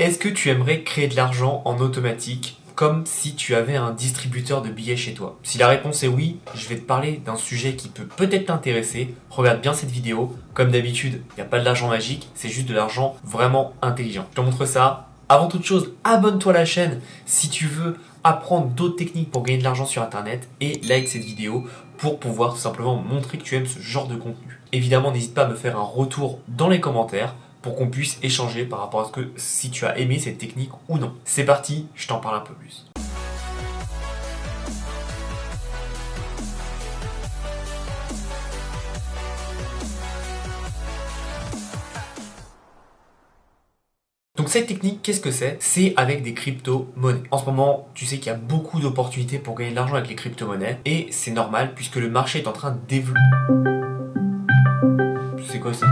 Est-ce que tu aimerais créer de l'argent en automatique comme si tu avais un distributeur de billets chez toi? Si la réponse est oui, je vais te parler d'un sujet qui peut peut-être t'intéresser. Regarde bien cette vidéo. Comme d'habitude, il n'y a pas de l'argent magique, c'est juste de l'argent vraiment intelligent. Je te montre ça. Avant toute chose, abonne-toi à la chaîne si tu veux apprendre d'autres techniques pour gagner de l'argent sur internet et like cette vidéo pour pouvoir tout simplement montrer que tu aimes ce genre de contenu. Évidemment, n'hésite pas à me faire un retour dans les commentaires pour qu'on puisse échanger par rapport à ce que si tu as aimé cette technique ou non. C'est parti, je t'en parle un peu plus. Donc cette technique, qu'est-ce que c'est? C'est avec des crypto-monnaies. En ce moment, tu sais qu'il y a beaucoup d'opportunités pour gagner de l'argent avec les crypto-monnaies et c'est normal puisque le marché est en train de développer. C'est quoi ça?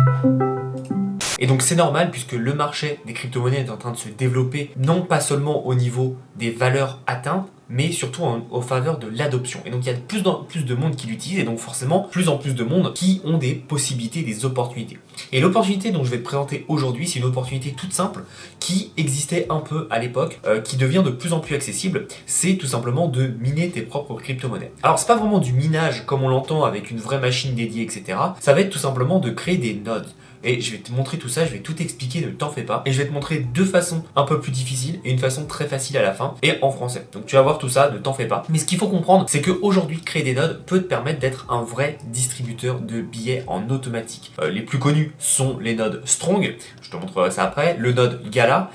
Et donc c'est normal puisque le marché des crypto-monnaies est en train de se développer, non pas seulement au niveau des valeurs atteintes, mais surtout en faveur de l'adoption. Et donc il y a de plus en plus de monde qui l'utilise et donc forcément plus en plus de monde qui ont des possibilités, des opportunités. Et l'opportunité dont je vais te présenter aujourd'hui, c'est une opportunité toute simple qui existait un peu à l'époque, qui devient de plus en plus accessible. C'est tout simplement de miner tes propres crypto-monnaies. Alors c'est pas vraiment du minage comme on l'entend avec une vraie machine dédiée, etc. Ça va être tout simplement de créer des nodes. Et je vais te montrer tout ça, je vais tout expliquer, ne t'en fais pas. Et je vais te montrer deux façons un peu plus difficiles et une façon très facile à la fin et en français. Donc tu vas voir tout ça, ne t'en fais pas. Mais ce qu'il faut comprendre, c'est qu'aujourd'hui, créer des nodes peut te permettre d'être un vrai distributeur de billets en automatique. Les plus connus sont les nodes Strong, je te montrerai ça après, le node Gala,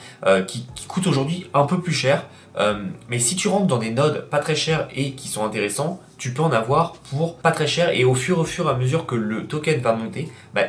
qui coûte aujourd'hui un peu plus cher. Mais si tu rentres dans des nodes pas très chers et qui sont intéressants, tu peux en avoir pour pas très cher et au fur et à mesure que le token va monter,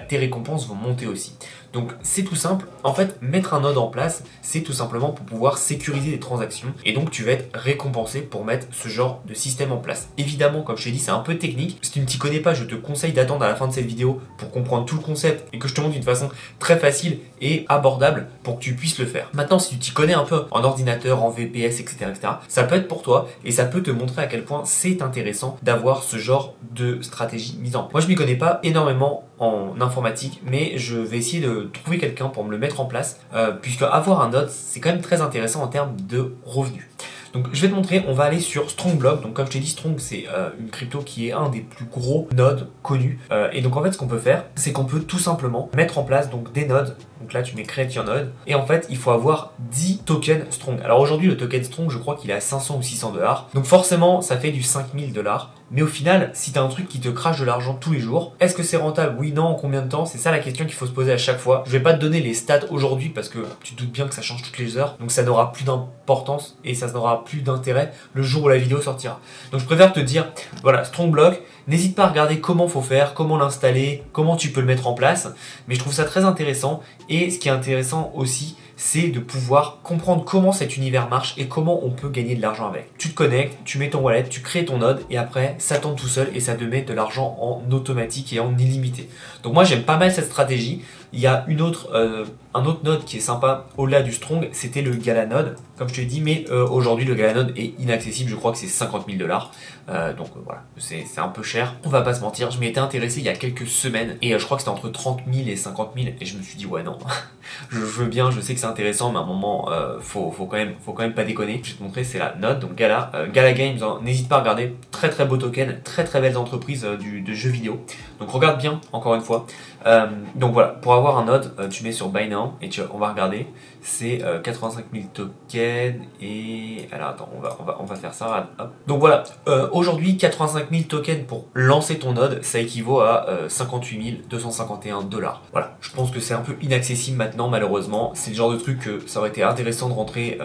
tes récompenses vont monter aussi. Donc c'est tout simple, en fait mettre un node en place, c'est tout simplement pour pouvoir sécuriser les transactions et donc tu vas être récompensé pour mettre ce genre de système en place. Évidemment, comme je t'ai dit, c'est un peu technique. Si tu ne t'y connais pas, je te conseille d'attendre à la fin de cette vidéo pour comprendre tout le concept et que je te montre d'une façon très facile et abordable pour que tu puisses le faire. Maintenant, si tu t'y connais un peu en ordinateur, en VPS, etc., ça peut être pour toi et ça peut te montrer à quel point c'est intéressant d'avoir ce genre de stratégie mise en place. Moi, je m'y connais pas énormément en informatique, mais je vais essayer de trouver quelqu'un pour me le mettre en place, puisque avoir un node, c'est quand même très intéressant en termes de revenus. Donc je vais te montrer, on va aller sur Strongblock. Donc comme je t'ai dit, Strong c'est une crypto qui est un des plus gros nodes connus. Et donc en fait ce qu'on peut faire, c'est qu'on peut tout simplement mettre en place donc des nodes. Donc là tu mets Create Your Node. Et en fait il faut avoir 10 tokens Strong. Alors aujourd'hui le token Strong je crois qu'il est à 500 ou 600 $. Donc forcément ça fait du 5000 $. Mais au final, si tu as un truc qui te crache de l'argent tous les jours, est-ce que c'est rentable? Oui, non, en combien de temps? C'est ça la question qu'il faut se poser à chaque fois. Je vais pas te donner les stats aujourd'hui parce que tu te doutes bien que ça change toutes les heures. Donc ça n'aura plus d'importance et ça n'aura plus d'intérêt le jour où la vidéo sortira. Donc je préfère te dire, voilà, Strongblock, n'hésite pas à regarder comment faut faire, comment l'installer, comment tu peux le mettre en place. Mais je trouve ça très intéressant et ce qui est intéressant aussi, c'est de pouvoir comprendre comment cet univers marche et comment on peut gagner de l'argent avec. Tu te connectes, tu mets ton wallet, tu crées ton node et après ça tourne tout seul et ça te met de l'argent en automatique et en illimité. Donc moi j'aime pas mal cette stratégie. Il y a un autre node qui est sympa au-delà du Strong, c'était le Gala node, comme je te l'ai dit, mais aujourd'hui le Gala node est inaccessible, je crois que c'est 50 000 $. Donc voilà, c'est un peu cher, on va pas se mentir. Je m'y étais intéressé il y a quelques semaines et je crois que c'était entre 30 000 et 50 000 et je me suis dit ouais non, je veux bien, je sais que c'est intéressant, mais à un moment faut quand même pas déconner. Je vais te montrer, c'est la node, donc Gala Games, n'hésite pas à regarder, très très beau token, très très belles entreprises de jeux vidéo. Donc regarde bien, encore une fois. Donc voilà, pour avoir un node, tu mets sur Buy Now et on va regarder, c'est 85 000 tokens et alors attends, on va faire ça. Hop. Donc voilà, aujourd'hui 85 000 tokens pour lancer ton node, ça équivaut à 58 251 $. Voilà, je pense que c'est un peu inaccessible maintenant malheureusement. C'est le genre de truc que ça aurait été intéressant de rentrer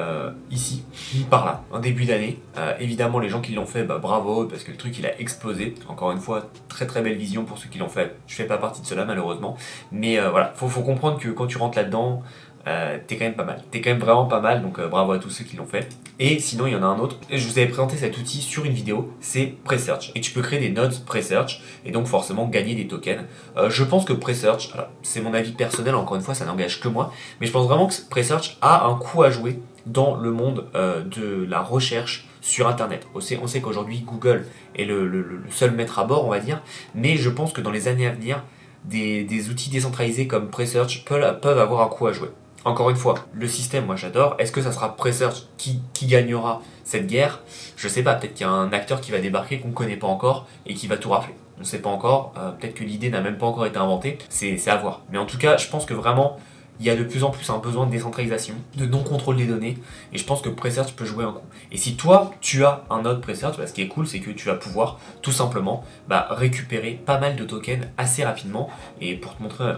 ici, par là, en début d'année. Évidemment les gens qui l'ont fait, bravo, parce que le truc il a explosé. Encore une fois, très très belle vision pour ceux qui l'ont fait. Je fais pas partie de cela malheureusement, mais voilà, faut comprendre que quand tu rentres là-dedans, t'es quand même pas mal, t'es quand même vraiment pas mal, donc bravo à tous ceux qui l'ont fait. Et sinon il y en a un autre, je vous avais présenté cet outil sur une vidéo, c'est Presearch, et tu peux créer des nodes Presearch et donc forcément gagner des tokens. Je pense que Presearch, c'est mon avis personnel, encore une fois ça n'engage que moi, mais je pense vraiment que Presearch a un coup à jouer dans le monde de la recherche sur internet. On sait qu'aujourd'hui Google est le seul maître à bord, on va dire, mais je pense que dans les années à venir, des outils décentralisés comme Presearch peuvent avoir un coup à jouer. Encore une fois, le système, moi j'adore. Est-ce que ça sera Presearch qui gagnera cette guerre? Je sais pas, peut-être qu'il y a un acteur qui va débarquer qu'on ne connaît pas encore et qui va tout rafler. On ne sait pas encore, peut-être que l'idée n'a même pas encore été inventée, c'est à voir. Mais en tout cas, je pense que vraiment, il y a de plus en plus un besoin de décentralisation, de non-contrôle des données, et je pense que Presearch peut jouer un coup. Et si toi, tu as un node Presearch, ce qui est cool, c'est que tu vas pouvoir tout simplement récupérer pas mal de tokens assez rapidement. Et pour te montrer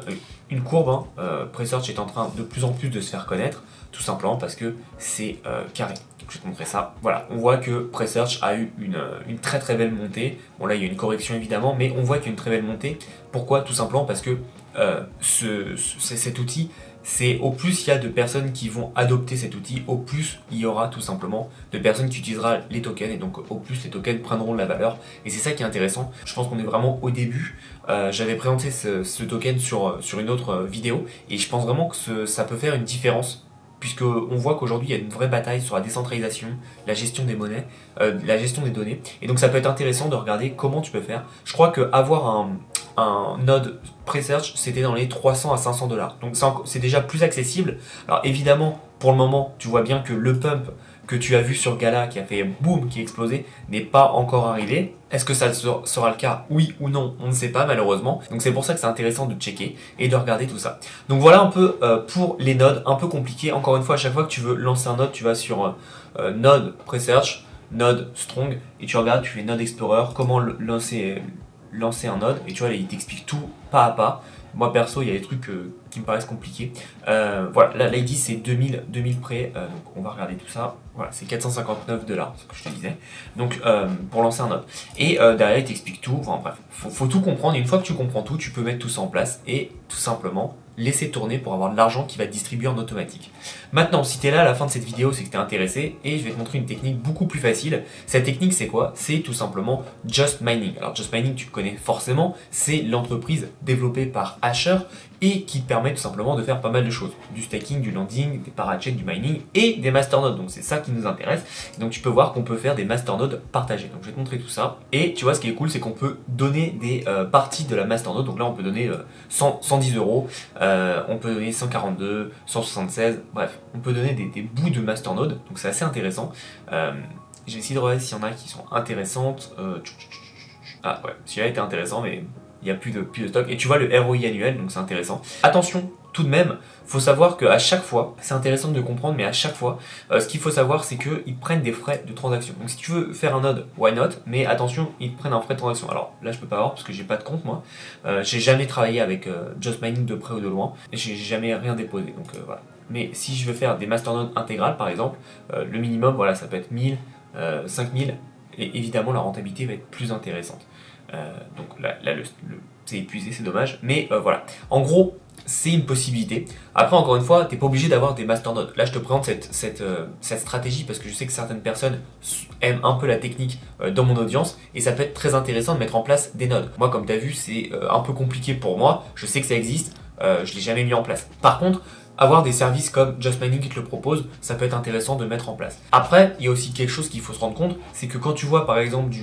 une courbe, Presearch est en train de plus en plus de se faire connaître, tout simplement parce que c'est carré. Donc je vais te montrer ça. Voilà, on voit que Presearch a eu une très très belle montée. Bon là il y a une correction évidemment, mais on voit qu'il y a une très belle montée. Pourquoi? Tout simplement parce que cet outil, c'est au plus il y a de personnes qui vont adopter cet outil, au plus il y aura tout simplement de personnes qui utiliseront les tokens, et donc au plus les tokens prendront de la valeur. Et c'est ça qui est intéressant. Je pense qu'on est vraiment au début. J'avais présenté ce token sur une autre vidéo, et je pense vraiment que ça peut faire une différence, puisqu'on voit qu'aujourd'hui il y a une vraie bataille sur la décentralisation, la gestion des monnaies, la gestion des données, et donc ça peut être intéressant de regarder comment tu peux faire. Je crois qu'avoir un node Presearch, c'était dans les 300 à 500 $. Donc c'est déjà plus accessible. Alors évidemment, pour le moment, tu vois bien que le pump que tu as vu sur Gala, qui a fait boom, qui a explosé, n'est pas encore arrivé. Est-ce que ça sera le cas? Oui ou non? On ne sait pas malheureusement. Donc c'est pour ça que c'est intéressant de checker et de regarder tout ça. Donc voilà un peu pour les nodes, un peu compliqué. Encore une fois, à chaque fois que tu veux lancer un node, tu vas sur node Presearch, node strong, et tu regardes, tu fais node explorer, comment lancer un node, et tu vois, il t'explique tout pas à pas. Moi perso, il y a des trucs qui me paraissent compliqués. Voilà, là il dit c'est 2000 près, donc on va regarder tout ça. Voilà, c'est 459 $, ce que je te disais. Donc pour lancer un node. Et derrière il t'explique tout. Enfin bref, faut tout comprendre. Et une fois que tu comprends tout, tu peux mettre tout ça en place et tout simplement laisser tourner pour avoir de l'argent qui va être distribué en automatique. Maintenant, si tu es là à la fin de cette vidéo, c'est que tu es intéressé, et je vais te montrer une technique beaucoup plus facile. Cette technique, c'est quoi? C'est tout simplement Just Mining. Alors Just Mining, tu connais forcément, c'est l'entreprise développée par Asher et qui te permet tout simplement de faire pas mal de choses. Du staking, du landing, des parachecks, du mining et des masternodes. Donc c'est ça qui nous intéresse. Donc tu peux voir qu'on peut faire des masternodes partagés. Donc je vais te montrer tout ça. Et tu vois, ce qui est cool, c'est qu'on peut donner des parties de la masternode. Donc là, on peut donner 110 €, on peut donner 142, 176, bref, on peut donner des bouts de masternode. Donc c'est assez intéressant. J'ai essayé de regarder s'il y en a qui sont intéressantes. Ah ouais, celui-là était intéressant, mais il n'y a plus de stock. Et tu vois le ROI annuel, donc c'est intéressant. Attention, tout de même, faut savoir qu'à chaque fois, c'est intéressant de comprendre, mais à chaque fois, ce qu'il faut savoir, c'est qu'ils prennent des frais de transaction. Donc si tu veux faire un node, why not? Mais attention, ils prennent un frais de transaction. Alors là, je peux pas voir parce que j'ai pas de compte, moi. J'ai jamais travaillé avec Just Mining de près ou de loin. Et j'ai jamais rien déposé, donc voilà. Mais si je veux faire des masternodes intégrales, par exemple, le minimum, voilà, ça peut être 1000, 5000, et évidemment, la rentabilité va être plus intéressante. Donc là c'est épuisé, c'est dommage, mais voilà. En gros, c'est une possibilité. Après, encore une fois, t'es pas obligé d'avoir des masternodes. Là, je te présente cette stratégie parce que je sais que certaines personnes aiment un peu la technique dans mon audience, et ça peut être très intéressant de mettre en place des nodes. Moi, comme tu as vu, c'est un peu compliqué pour moi. Je sais que ça existe, je l'ai jamais mis en place. Par contre, avoir des services comme Just Mining qui te le propose, ça peut être intéressant de mettre en place. Après, il y a aussi quelque chose qu'il faut se rendre compte, c'est que quand tu vois par exemple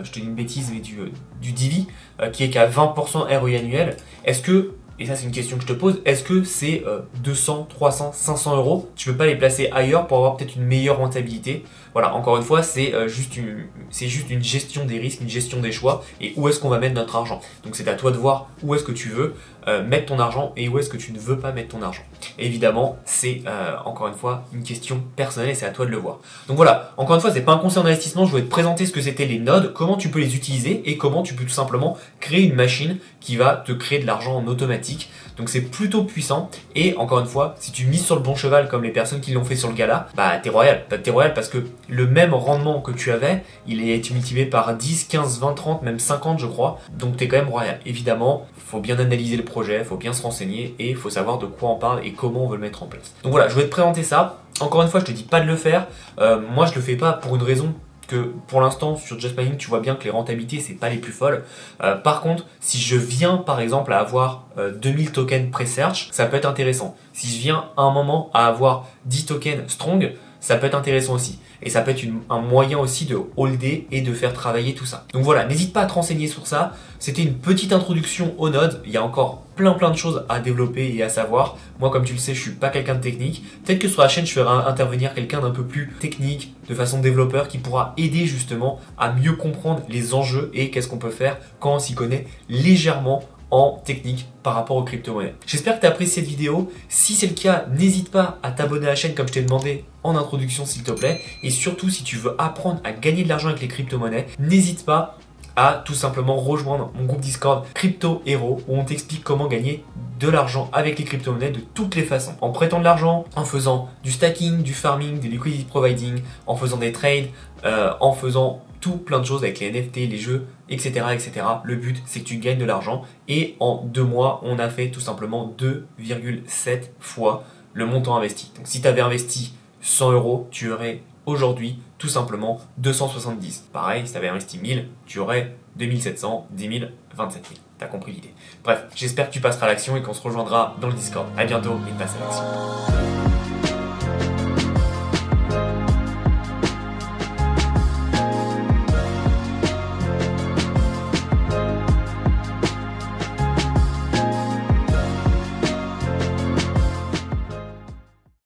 je te dis une bêtise, mais du Divi, qui est qu'à 20% ROI annuel, est-ce que, et ça c'est une question que je te pose, est-ce que c'est 200, 300, 500 €? Tu peux pas les placer ailleurs pour avoir peut-être une meilleure rentabilité? Voilà, encore une fois, c'est juste une gestion des risques, une gestion des choix, et où est-ce qu'on va mettre notre argent. Donc c'est à toi de voir où est-ce que tu veux mettre ton argent et où est-ce que tu ne veux pas mettre ton argent. Et évidemment, c'est encore une fois une question personnelle et c'est à toi de le voir. Donc voilà, encore une fois, c'est pas un conseil en investissement, je voulais te présenter ce que c'était les nodes, comment tu peux les utiliser et comment tu peux tout simplement créer une machine qui va te créer de l'argent en automatique. Donc c'est plutôt puissant, et encore une fois, si tu mises sur le bon cheval comme les personnes qui l'ont fait sur le Gala, bah t'es royal. T'es royal parce que le même rendement que tu avais, il est multiplié par 10, 15, 20, 30, même 50 je crois, donc t'es quand même royal. Évidemment, faut bien analyser le projet, faut bien se renseigner et faut savoir de quoi on parle et comment on veut le mettre en place. Donc voilà, je vais te présenter ça. Encore une fois, je te dis pas de le faire, moi je le fais pas pour une raison que pour l'instant sur Just Mining tu vois bien que les rentabilités c'est pas les plus folles. Par contre, si je viens par exemple à avoir 2000 tokens Presearch, ça peut être intéressant. Si je viens à un moment à avoir 10 tokens Strong, ça peut être intéressant aussi. Et ça peut être un moyen aussi de holder et de faire travailler tout ça. Donc voilà, n'hésite pas à te renseigner sur ça. C'était une petite introduction au node. Il y a encore plein de choses à développer et à savoir. Moi, comme tu le sais, je suis pas quelqu'un de technique. Peut-être que sur la chaîne, je ferai intervenir quelqu'un d'un peu plus technique, de façon développeur, qui pourra aider justement à mieux comprendre les enjeux et qu'est-ce qu'on peut faire quand on s'y connaît légèrement en technique par rapport aux crypto-monnaies. J'espère que tu as apprécié cette vidéo. Si c'est le cas, n'hésite pas à t'abonner à la chaîne comme je t'ai demandé en introduction s'il te plaît. Et surtout, si tu veux apprendre à gagner de l'argent avec les crypto-monnaies, n'hésite pas à tout simplement rejoindre mon groupe Discord Crypto Hero où on t'explique comment gagner de l'argent avec les crypto-monnaies de toutes les façons. En prêtant de l'argent, en faisant du stacking, du farming, des liquidity providing, en faisant des trades, en faisant tout plein de choses avec les NFT, les jeux, etc. etc. Le but, c'est que tu gagnes de l'argent. Et en 2 mois, on a fait tout simplement 2,7 fois le montant investi. Donc si tu avais investi 100 euros, tu aurais aujourd'hui tout simplement 270. Pareil, si tu avais investi 1000, tu aurais 2700, 10 000, 27 000. T'as compris l'idée. Bref, j'espère que tu passeras à l'action et qu'on se rejoindra dans le Discord. À bientôt et passe à l'action.